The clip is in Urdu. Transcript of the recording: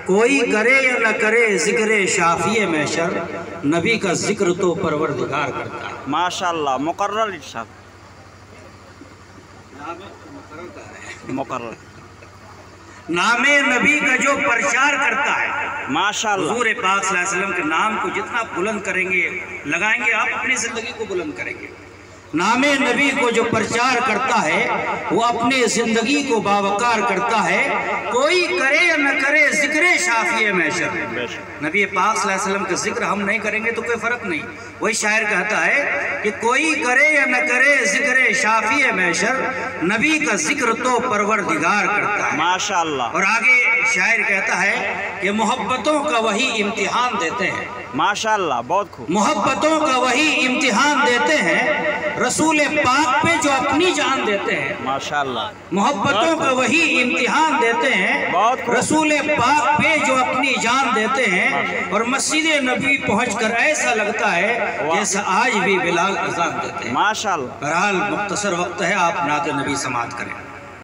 کوئی کرے یا نہ کرے ذکر شافی محشر، نبی کا ذکر تو پروردگار کرتا ہے۔ ماشاءاللہ، مقرر ارشاد، مقرر نام نبی کا جو پرچار کرتا ہے، ماشاءاللہ، حضور پاک صلی اللہ علیہ وسلم کے نام کو جتنا بلند کریں گے، لگائیں گے، آپ اپنی زندگی کو بلند کریں گے۔ نام نبی کو جو پرچار کرتا ہے وہ اپنے زندگی کو باوقار کرتا ہے۔ کوئی کرے یا نہ کرے ذکر شافی محشر، نبی پاک صلی اللہ علیہ وسلم کا ذکر ہم نہیں کریں گے تو کوئی فرق نہیں۔ وہی شاعر کہتا ہے کہ کوئی کرے یا نہ کرے ذکر شافی محشر، نبی کا ذکر تو پروردگار کرتا ہے۔ ماشاءاللہ، اور آگے شاعر کہتا ہے کہ محبتوں کا وہی امتحان دیتے ہیں، ماشاءاللہ، بہت خوب، محبتوں کا وہی امتحان دیتے ہیں، رسول پاک پہ جو اپنی جان دیتے ہیں۔ ماشاءاللہ، محبتوں کا وہی امتحان دیتے ہیں، رسول پاک پہ جو اپنی جان دیتے ہیں۔ اور مسجد نبی پہنچ کر ایسا لگتا ہے جیسا آج بھی بلال اذان دیتے ہیں۔ ماشاءاللہ۔ بہرحال مختصر وقت ہے، آپ نعت نبی سماعت کریں۔